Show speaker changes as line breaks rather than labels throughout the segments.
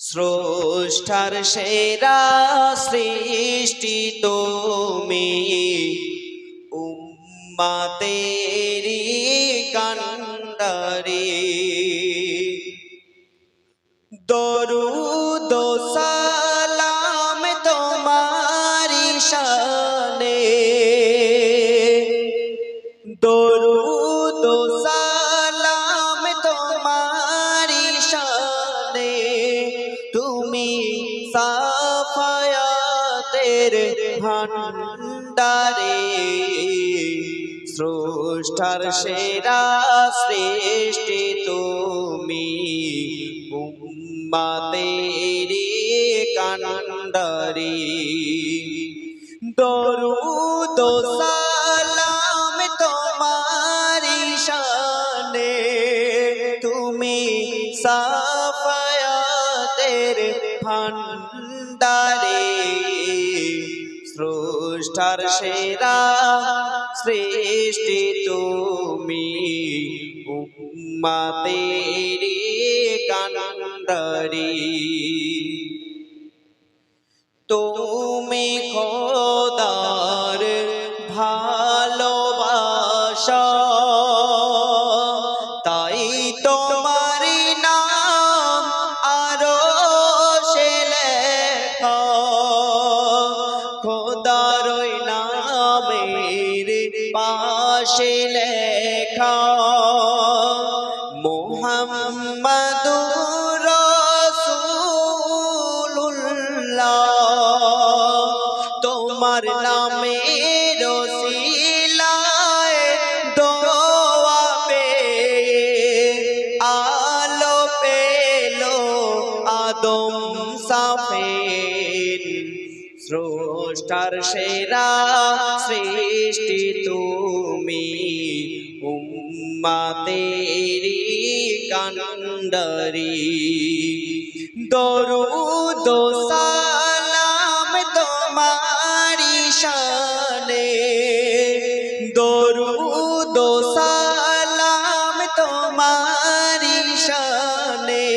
স্রষ্টার সেরা সৃষ্টি তুমি, উম্মতেরি কান্ডারি। দরুদ ও সালাম তোমারি শানে, দরুদ ও সালাম তোমারি শানে। তুমি সাফায়াতের ভান্ডারে, স্রষ্টার সেরা সৃষ্টি তুমি, উম্মতেরি কান্ডারি। দরুদ ও সালাম তোমারি শানে, তুমি সাফায়াতের ভান্ডারে, স্রষ্টার সেরা সৃষ্টি তুমি, উম্মতেরি কান্ডারি। তুমি খোদার ভালোবাসা, তাই তোমারি নাম আরশে লেখা। খোদার ওই নামের পাশে লেখা, মুহাম্মাদুর রাসূলুল্লাহ। তোমার নামের ওসিলায় দোয়া পেয়ে আলো পেলো আদম সাফেদ। স্রষ্টার সেরা সৃষ্টি তুমি, উম্মতেরি কান্ডারি। দরুদ ও সালাম তোমারি শানে, দরুদ ও সালাম তোমারি শানে।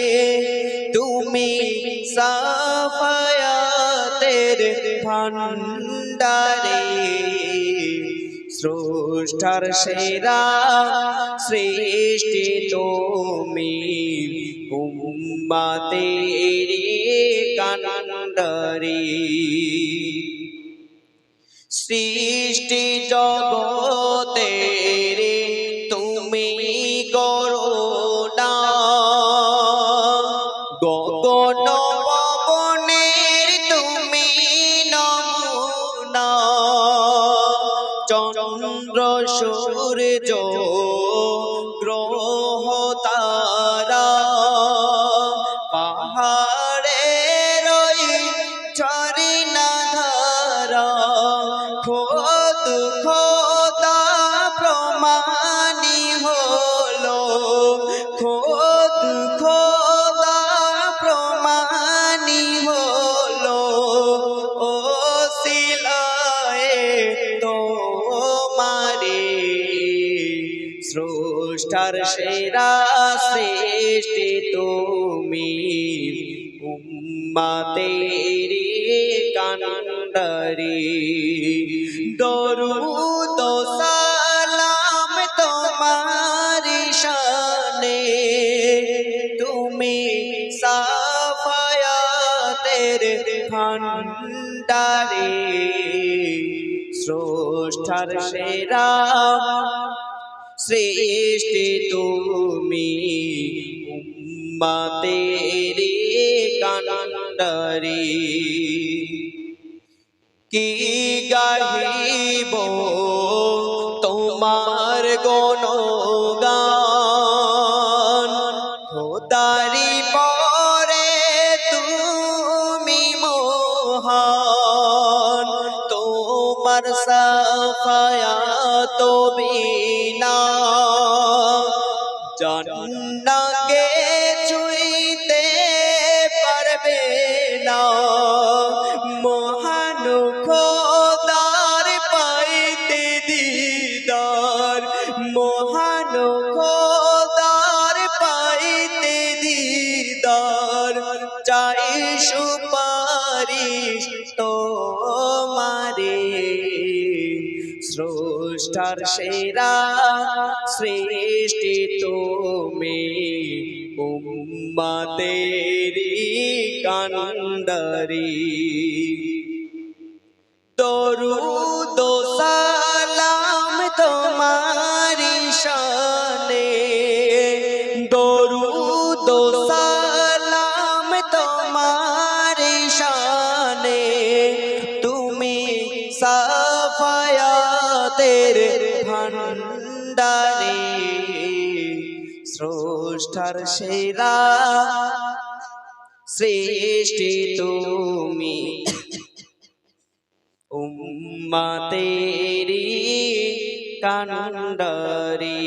তুমি সাফায়াতের ভান্ডারে, স্রষ্টার সেরা সৃষ্টি তুমি, উম্মতেরি কান্ডারি। সৃষ্টি জগতের তুমি করুণা, গগন পবনের তুমি নমুনা। চন্দ্র সূর্য গ্রহ তারা, পাহাড়ের ওই ঝর্ণা ধারা। খোদ খোদা প্রমাণী হলো, খোদ খোদা প্রমাণী হলো। ও সিলায়ে তোমারে, স্রষ্টার সেরা সৃষ্টি তুমি, উম্মতেরি কান্ডারি। দরুদ ও সালাম তোমারি শানে, তুমি সাফায়াতের ভান্ডারে, স্রষ্টার সেরা সৃষ্টি তুমি, উম্মতেরি কান্ডারি। কি গাহিব তোমার গুণগান, খোদারি পরে তুমি মহান। তোমার সাফায়াত বিনা জান্নাতকে ছুঁইতে পারবে না। মহান খোদার পাইতে দিদার, মহান খোদার পাইতে দিদার। চাই সুপারিশ তোমারে স্রষ্টার সেরা সৃষ্টি তুমি উম্মতেরি কান্ডারি দরুদ ও সালাম তোমারি শানে দরুদ ও সালাম তোমারি শানে তুমি সাফায়াতের ভান্ডারে স্রষ্টার সেরা সৃষ্টি তুমি উম্মতেরি কান্ডারি